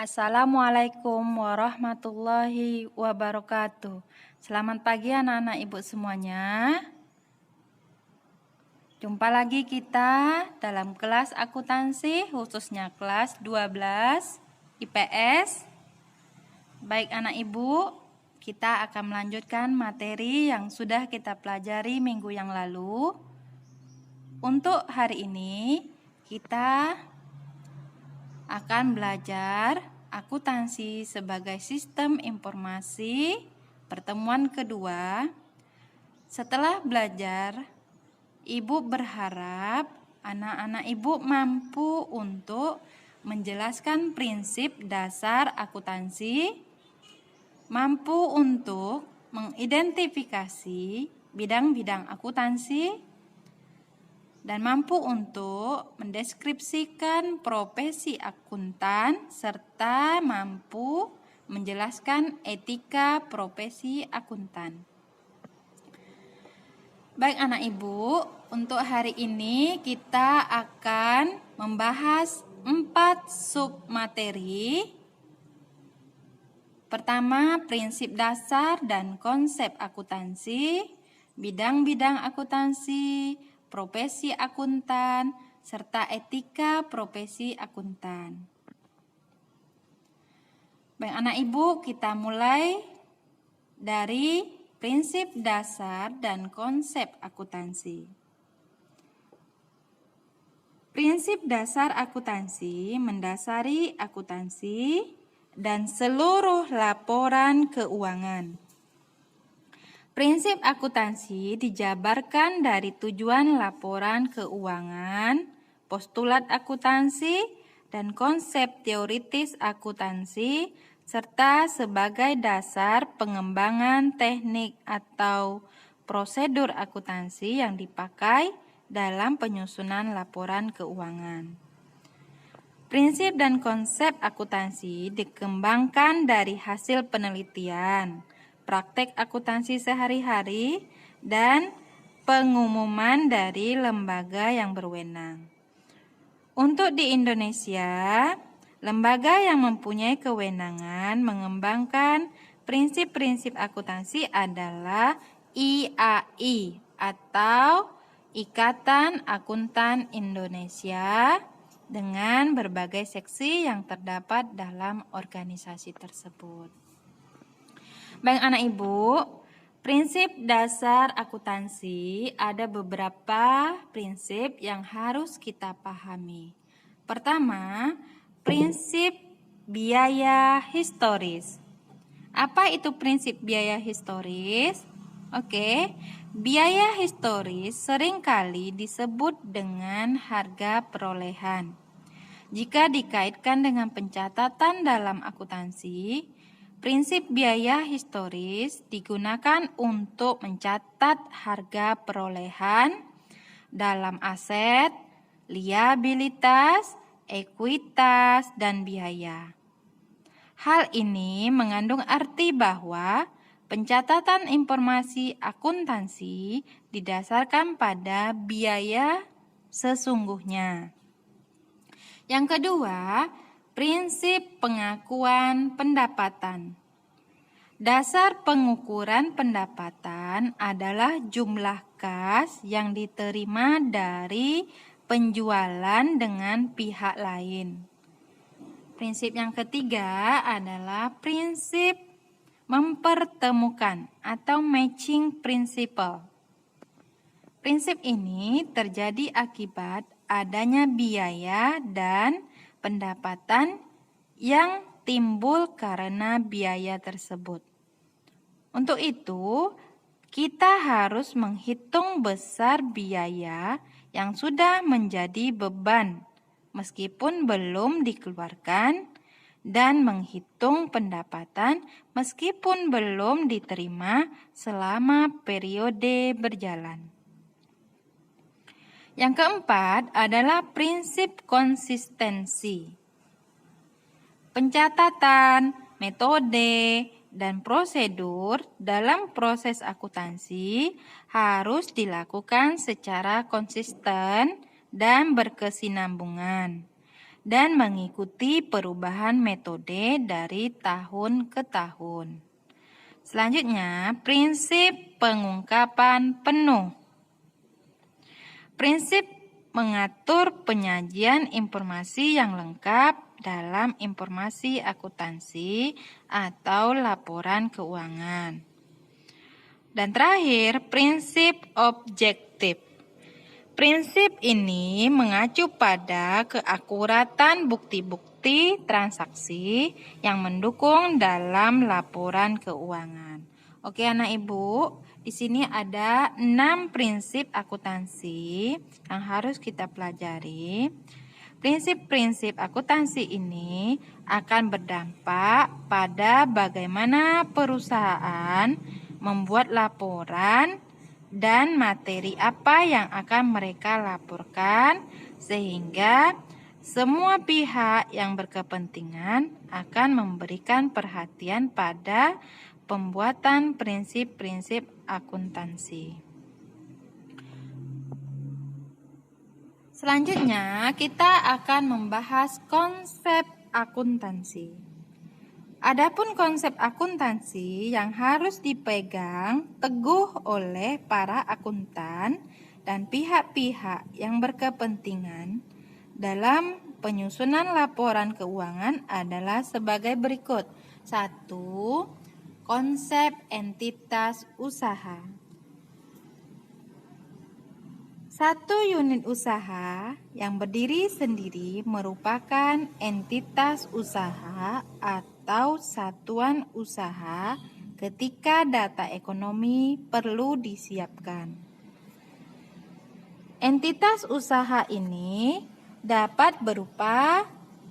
Assalamualaikum warahmatullahi wabarakatuh. Selamat pagi anak-anak ibu semuanya. Jumpa lagi kita dalam kelas akuntansi, khususnya kelas 12 IPS. Baik anak ibu, kita akan melanjutkan materi yang sudah kita pelajari minggu yang lalu. Untuk hari ini kita akan belajar akuntansi sebagai sistem informasi pertemuan kedua. Setelah belajar, ibu berharap anak-anak ibu mampu untuk menjelaskan prinsip dasar akuntansi, mampu untuk mengidentifikasi bidang-bidang akuntansi, dan mampu untuk mendeskripsikan profesi akuntan serta mampu menjelaskan etika profesi akuntan. Baik anak ibu, untuk hari ini kita akan membahas 4 submateri. Pertama, prinsip dasar dan konsep akuntansi, bidang-bidang akuntansi, profesi akuntan, serta etika profesi akuntan. Baik anak ibu, kita mulai dari prinsip dasar dan konsep akuntansi. Prinsip dasar akuntansi mendasari akuntansi dan seluruh laporan keuangan. Prinsip akuntansi dijabarkan dari tujuan laporan keuangan, postulat akuntansi, dan konsep teoritis akuntansi, serta sebagai dasar pengembangan teknik atau prosedur akuntansi yang dipakai dalam penyusunan laporan keuangan. Prinsip dan konsep akuntansi dikembangkan dari hasil penelitian, praktek akuntansi sehari-hari, dan pengumuman dari lembaga yang berwenang. Untuk di Indonesia, lembaga yang mempunyai kewenangan mengembangkan prinsip-prinsip akuntansi adalah IAI atau Ikatan Akuntan Indonesia dengan berbagai seksi yang terdapat dalam organisasi tersebut. Baik anak ibu, prinsip dasar akuntansi ada beberapa prinsip yang harus kita pahami. Pertama, prinsip biaya historis. Apa itu prinsip biaya historis? Oke, biaya historis seringkali disebut dengan harga perolehan. Jika dikaitkan dengan pencatatan dalam akuntansi, prinsip biaya historis digunakan untuk mencatat harga perolehan dalam aset, liabilitas, ekuitas, dan biaya. Hal ini mengandung arti bahwa pencatatan informasi akuntansi didasarkan pada biaya sesungguhnya. Yang kedua, prinsip pengakuan pendapatan. Dasar pengukuran pendapatan adalah jumlah kas yang diterima dari penjualan dengan pihak lain. Prinsip yang ketiga adalah prinsip mempertemukan atau matching principle. Prinsip ini terjadi akibat adanya biaya dan pendapatan yang timbul karena biaya tersebut. Untuk itu, kita harus menghitung besar biaya yang sudah menjadi beban meskipun belum dikeluarkan, dan menghitung pendapatan meskipun belum diterima selama periode berjalan. Yang keempat adalah prinsip konsistensi. Pencatatan, metode, dan prosedur dalam proses akuntansi harus dilakukan secara konsisten dan berkesinambungan. dan mengikuti perubahan metode dari tahun ke tahun. Selanjutnya, prinsip pengungkapan penuh. Prinsip mengatur penyajian informasi yang lengkap dalam informasi akuntansi atau laporan keuangan. Dan terakhir, prinsip objektif. Prinsip ini mengacu pada keakuratan bukti-bukti transaksi yang mendukung dalam laporan keuangan. Oke anak ibu, di sini ada 6 prinsip akuntansi yang harus kita pelajari. Prinsip-prinsip akuntansi ini akan berdampak pada bagaimana perusahaan membuat laporan dan materi apa yang akan mereka laporkan, sehingga semua pihak yang berkepentingan akan memberikan perhatian pada pembuatan prinsip-prinsip akuntansi. Selanjutnya, kita akan membahas konsep akuntansi. Adapun konsep akuntansi yang harus dipegang teguh oleh para akuntan dan pihak-pihak yang berkepentingan dalam penyusunan laporan keuangan adalah sebagai berikut. 1. Konsep entitas usaha. Satu unit usaha yang berdiri sendiri merupakan entitas usaha atau satuan usaha ketika data ekonomi perlu disiapkan. Entitas usaha ini dapat berupa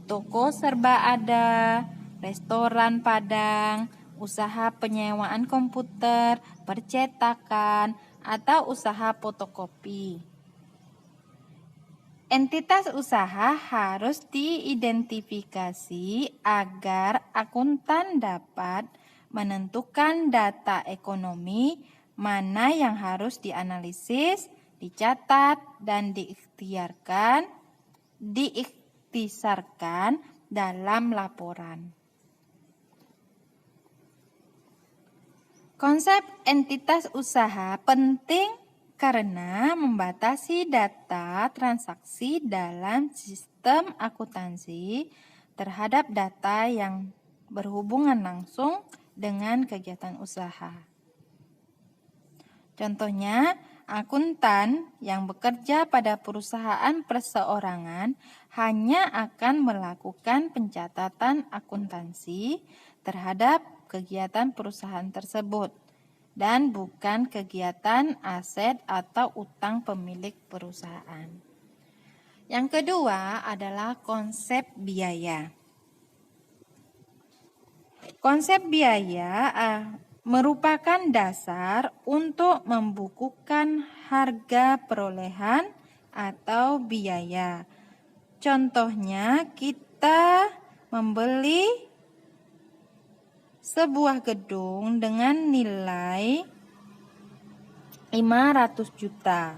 toko serba ada, restoran Padang, usaha penyewaan komputer, percetakan, atau usaha fotokopi. Entitas usaha harus diidentifikasi agar akuntan dapat menentukan data ekonomi mana yang harus dianalisis, dicatat, dan diikhtisarkan dalam laporan. Konsep entitas usaha penting karena membatasi data transaksi dalam sistem akuntansi terhadap data yang berhubungan langsung dengan kegiatan usaha. Contohnya, akuntan yang bekerja pada perusahaan perseorangan hanya akan melakukan pencatatan akuntansi terhadap kegiatan perusahaan tersebut dan bukan kegiatan aset atau utang pemilik perusahaan. Yang kedua adalah konsep biaya. Konsep biaya merupakan dasar untuk membukukan harga perolehan atau biaya. Contohnya, kita membeli sebuah gedung dengan nilai 500 juta.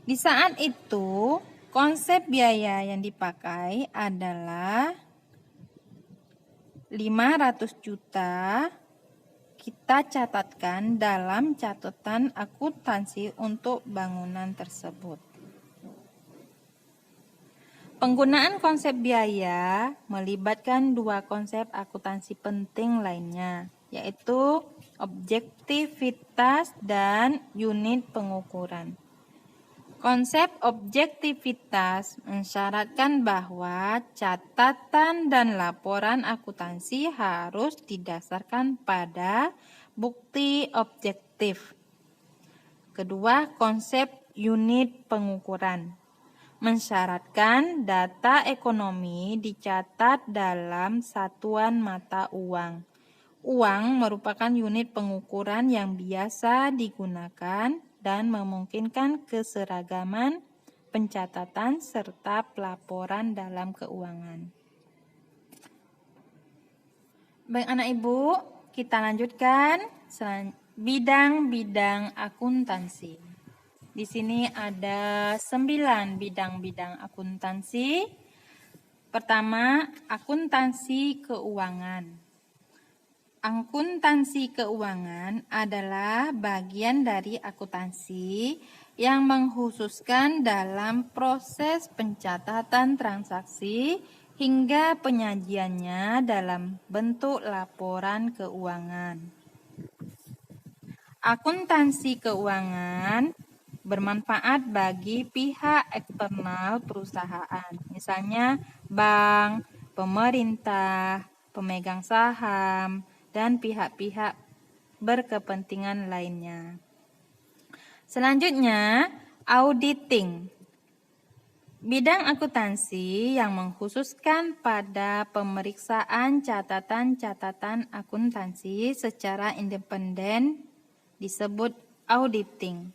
Di saat itu, konsep biaya yang dipakai adalah 500 juta kita catatkan dalam catatan akuntansi untuk bangunan tersebut. Penggunaan konsep biaya melibatkan dua konsep akuntansi penting lainnya, yaitu objektivitas dan unit pengukuran. Konsep objektivitas mensyaratkan bahwa catatan dan laporan akuntansi harus didasarkan pada bukti objektif. Kedua, konsep unit pengukuran mensyaratkan data ekonomi dicatat dalam satuan mata uang. Uang merupakan unit pengukuran yang biasa digunakan dan memungkinkan keseragaman pencatatan serta pelaporan dalam keuangan. Baik anak ibu, kita lanjutkan bidang-bidang akuntansi. Di Di sini ada 9 bidang-bidang akuntansi. Pertama, akuntansi keuangan. Akuntansi keuangan adalah bagian dari akuntansi yang mengkhususkan dalam proses pencatatan transaksi hingga penyajiannya dalam bentuk laporan keuangan. Akuntansi keuangan bermanfaat bagi pihak eksternal perusahaan, misalnya bank, pemerintah, pemegang saham, dan pihak-pihak berkepentingan lainnya. Selanjutnya, auditing. Bidang akuntansi yang mengkhususkan pada pemeriksaan catatan-catatan akuntansi secara independen disebut auditing.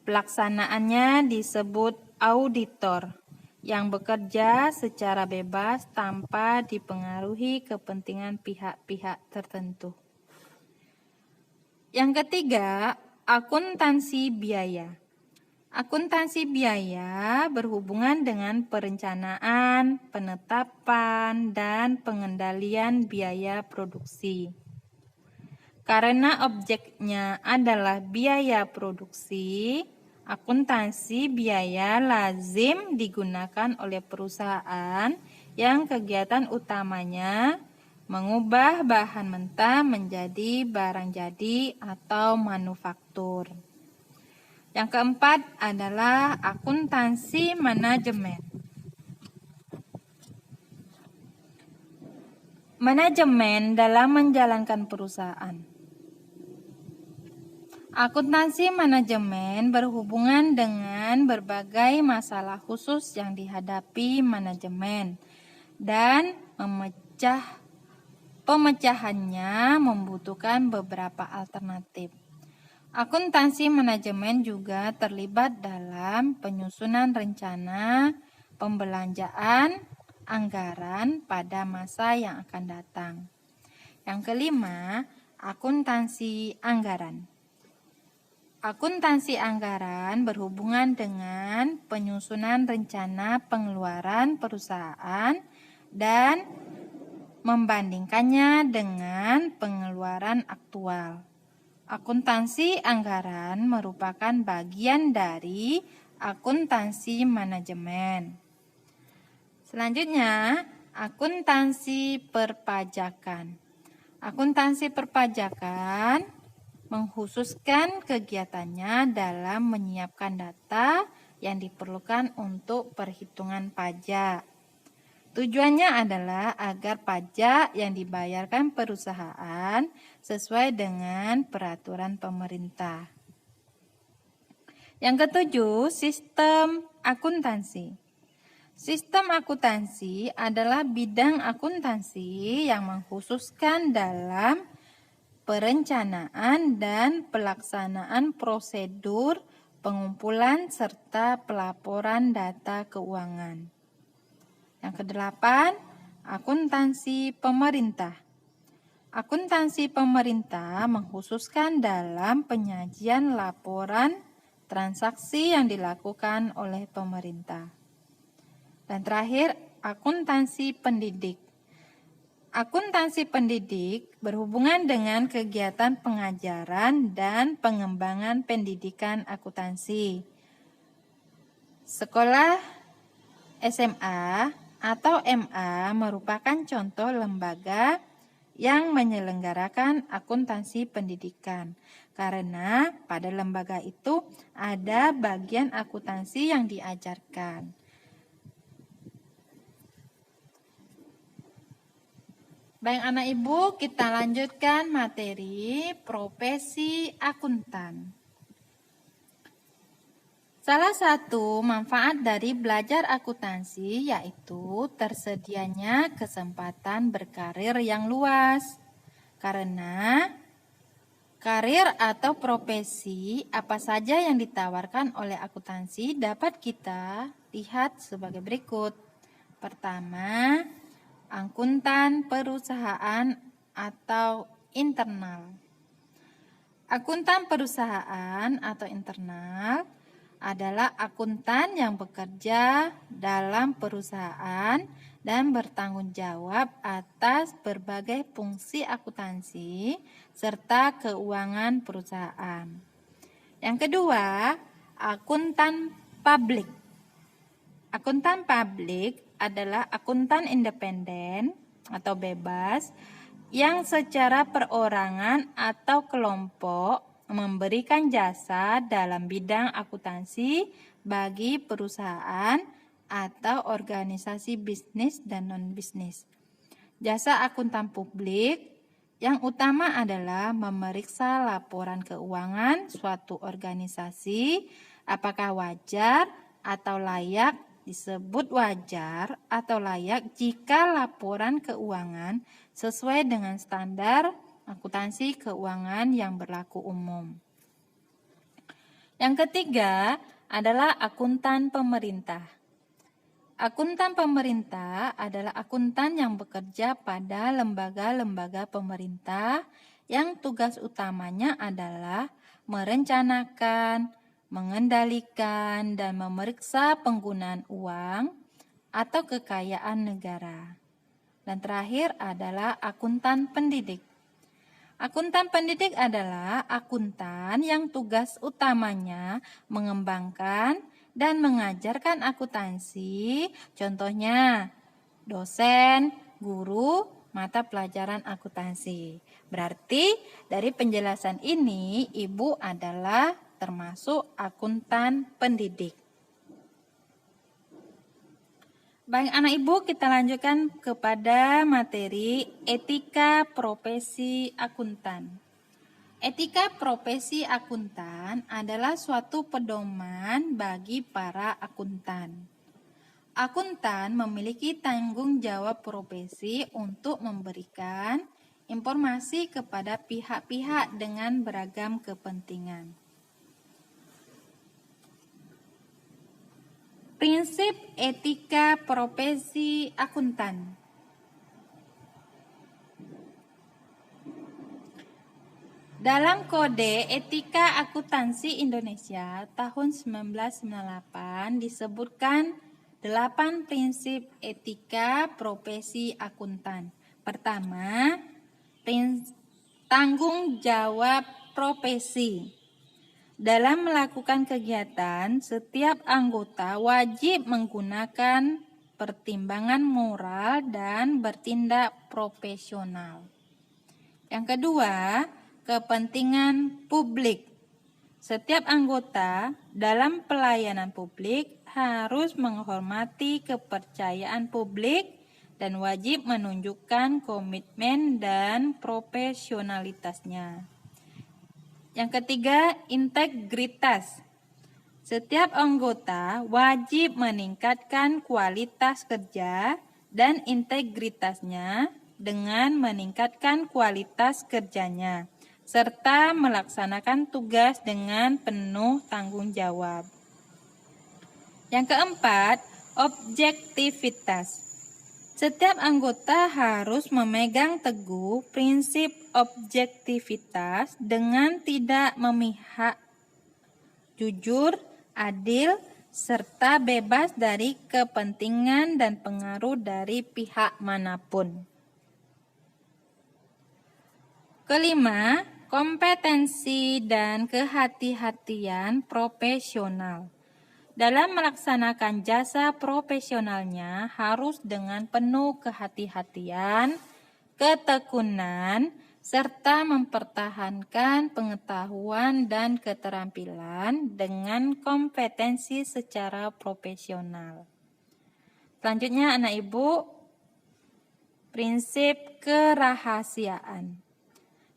Pelaksanaannya disebut auditor yang bekerja secara bebas tanpa dipengaruhi kepentingan pihak-pihak tertentu. Yang ketiga, akuntansi biaya. Akuntansi biaya berhubungan dengan perencanaan, penetapan, dan pengendalian biaya produksi. Karena objeknya adalah biaya produksi, akuntansi biaya lazim digunakan oleh perusahaan yang kegiatan utamanya mengubah bahan mentah menjadi barang jadi atau manufaktur. Yang keempat adalah akuntansi manajemen. Manajemen dalam menjalankan perusahaan. Akuntansi manajemen berhubungan dengan berbagai masalah khusus yang dihadapi manajemen dan pemecahannya membutuhkan beberapa alternatif. Akuntansi manajemen juga terlibat dalam penyusunan rencana pembelanjaan anggaran pada masa yang akan datang. Yang kelima, akuntansi anggaran. Akuntansi anggaran berhubungan dengan penyusunan rencana pengeluaran perusahaan dan membandingkannya dengan pengeluaran aktual. Akuntansi anggaran merupakan bagian dari akuntansi manajemen. Selanjutnya, akuntansi perpajakan. Akuntansi perpajakan mengkhususkan kegiatannya dalam menyiapkan data yang diperlukan untuk perhitungan pajak. Tujuannya adalah agar pajak yang dibayarkan perusahaan sesuai dengan peraturan pemerintah. Yang ketujuh, sistem akuntansi. Sistem akuntansi adalah bidang akuntansi yang mengkhususkan dalam perencanaan dan pelaksanaan prosedur pengumpulan serta pelaporan data keuangan. Yang kedelapan, akuntansi pemerintah. Akuntansi pemerintah mengkhususkan dalam penyajian laporan transaksi yang dilakukan oleh pemerintah. Dan terakhir, akuntansi pendidik. Akuntansi pendidik berhubungan dengan kegiatan pengajaran dan pengembangan pendidikan akuntansi. Sekolah SMA atau MA merupakan contoh lembaga yang menyelenggarakan akuntansi pendidikan. Karena pada lembaga itu ada bagian akuntansi yang diajarkan. Baik anak ibu, kita lanjutkan materi profesi akuntan. Salah satu manfaat dari belajar akuntansi yaitu tersedianya kesempatan berkarir yang luas. Karena karir atau profesi apa saja yang ditawarkan oleh akuntansi dapat kita lihat sebagai berikut. Pertama, akuntan perusahaan atau internal. Akuntan perusahaan atau internal adalah akuntan yang bekerja dalam perusahaan dan bertanggung jawab atas berbagai fungsi akuntansi serta keuangan perusahaan. Yang kedua, akuntan publik. Akuntan publik adalah akuntan independen atau bebas yang secara perorangan atau kelompok memberikan jasa dalam bidang akuntansi bagi perusahaan atau organisasi bisnis dan non-bisnis. Jasa akuntan publik yang utama adalah memeriksa laporan keuangan suatu organisasi apakah wajar atau layak. Disebut wajar atau layak jika laporan keuangan sesuai dengan standar akuntansi keuangan yang berlaku umum. Yang ketiga adalah akuntan pemerintah. Akuntan pemerintah adalah akuntan yang bekerja pada lembaga-lembaga pemerintah yang tugas utamanya adalah merencanakan, mengendalikan, dan memeriksa penggunaan uang atau kekayaan negara. Dan terakhir adalah akuntan pendidik. Akuntan pendidik adalah akuntan yang tugas utamanya mengembangkan dan mengajarkan akuntansi, contohnya dosen, guru, mata pelajaran akuntansi. Berarti dari penjelasan ini, Ibu adalah termasuk akuntan pendidik. Baik anak ibu, kita lanjutkan kepada materi etika profesi akuntan. Etika profesi akuntan adalah suatu pedoman bagi para akuntan. Akuntan memiliki tanggung jawab profesi untuk memberikan informasi kepada pihak-pihak dengan beragam kepentingan. Prinsip etika profesi akuntan. Dalam Kode Etika Akuntansi Indonesia tahun 1998 disebutkan 8 prinsip etika profesi akuntan. Pertama, tanggung jawab profesi. Dalam melakukan kegiatan, setiap anggota wajib menggunakan pertimbangan moral dan bertindak profesional. Yang kedua, kepentingan publik. Setiap anggota dalam pelayanan publik harus menghormati kepercayaan publik dan wajib menunjukkan komitmen dan profesionalitasnya. Yang ketiga, integritas. Setiap anggota wajib meningkatkan kualitas kerja dan integritasnya dengan meningkatkan kualitas kerjanya, serta melaksanakan tugas dengan penuh tanggung jawab. Yang keempat, objektivitas. Setiap anggota harus memegang teguh prinsip objektivitas dengan tidak memihak, jujur, adil, serta bebas dari kepentingan dan pengaruh dari pihak manapun. Kelima, kompetensi dan kehati-hatian profesional. Dalam melaksanakan jasa profesionalnya harus dengan penuh kehati-hatian, ketekunan, serta mempertahankan pengetahuan dan keterampilan dengan kompetensi secara profesional. Selanjutnya anak ibu, prinsip kerahasiaan.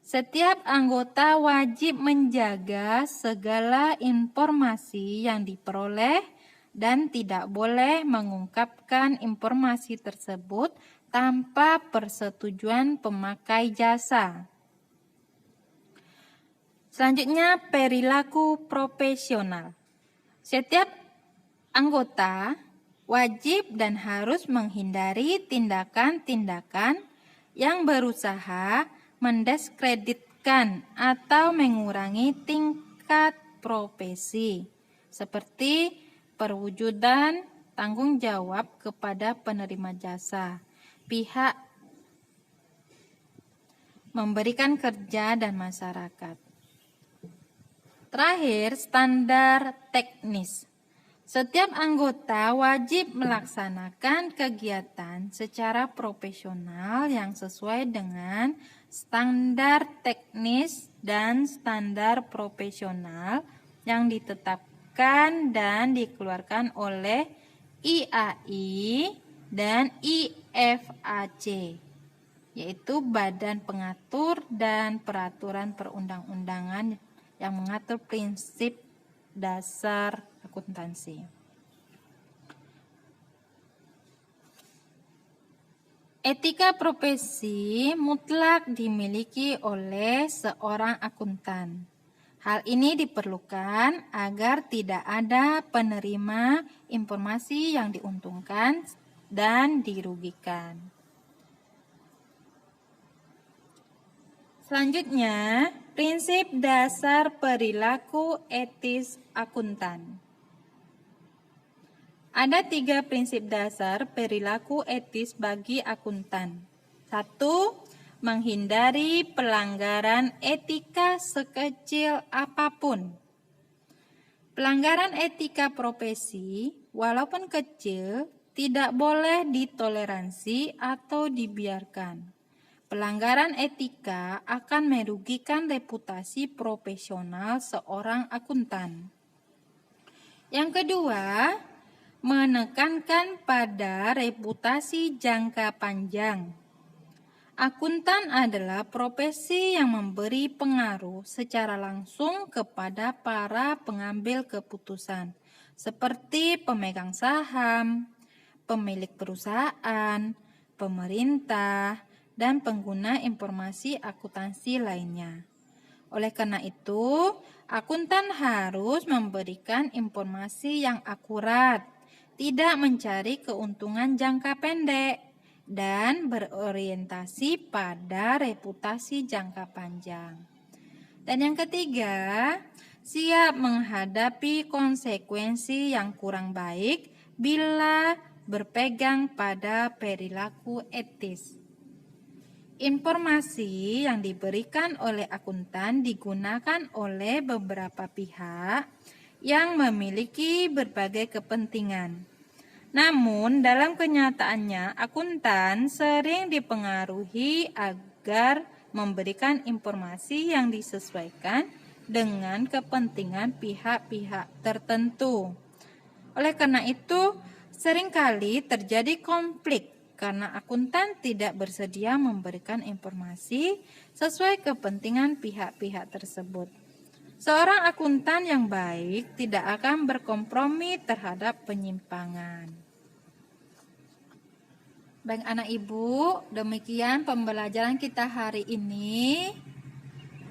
Setiap anggota wajib menjaga segala informasi yang diperoleh dan tidak boleh mengungkapkan informasi tersebut tanpa persetujuan pemakai jasa. Selanjutnya, perilaku profesional. Setiap anggota wajib dan harus menghindari tindakan-tindakan yang berusaha mendiskreditkan atau mengurangi tingkat profesi, seperti perwujudan tanggung jawab kepada penerima jasa, pihak memberikan kerja dan masyarakat. Terakhir, standar teknis. Setiap anggota wajib melaksanakan kegiatan secara profesional yang sesuai dengan standar teknis dan standar profesional yang ditetapkan dan dikeluarkan oleh IAI dan IFAC, yaitu Badan Pengatur dan Peraturan Perundang-undangan yang mengatur prinsip dasar akuntansi. Etika profesi mutlak dimiliki oleh seorang akuntan. Hal ini diperlukan agar tidak ada penerima informasi yang diuntungkan dan dirugikan. Selanjutnya, prinsip dasar perilaku etis akuntan. Ada 3 prinsip dasar perilaku etis bagi akuntan. 1. Menghindari pelanggaran etika sekecil apapun. Pelanggaran etika profesi, walaupun kecil, tidak boleh ditoleransi atau dibiarkan. Pelanggaran etika akan merugikan reputasi profesional seorang akuntan. Yang kedua, menekankan pada reputasi jangka panjang. Akuntan adalah profesi yang memberi pengaruh secara langsung kepada para pengambil keputusan, seperti pemegang saham, pemilik perusahaan, pemerintah, dan pengguna informasi akuntansi lainnya. Oleh karena itu, akuntan harus memberikan informasi yang akurat, tidak mencari keuntungan jangka pendek, dan berorientasi pada reputasi jangka panjang. Dan yang ketiga, siap menghadapi konsekuensi yang kurang baik bila berpegang pada perilaku etis. Informasi yang diberikan oleh akuntan digunakan oleh beberapa pihak yang memiliki berbagai kepentingan. Namun, dalam kenyataannya, akuntan sering dipengaruhi agar memberikan informasi yang disesuaikan dengan kepentingan pihak-pihak tertentu. Oleh karena itu, seringkali terjadi konflik karena akuntan tidak bersedia memberikan informasi sesuai kepentingan pihak-pihak tersebut. Seorang akuntan yang baik tidak akan berkompromi terhadap penyimpangan. Baik anak ibu, demikian pembelajaran kita hari ini.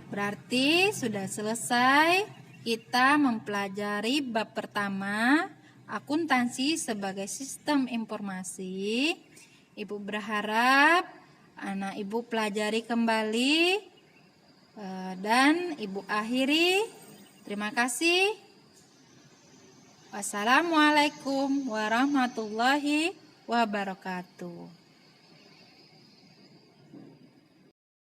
Berarti sudah selesai kita mempelajari bab pertama, akuntansi sebagai sistem informasi. Ibu berharap anak ibu pelajari kembali dan ibu akhiri. Terima kasih. Wassalamualaikum warahmatullahi wabarakatuh.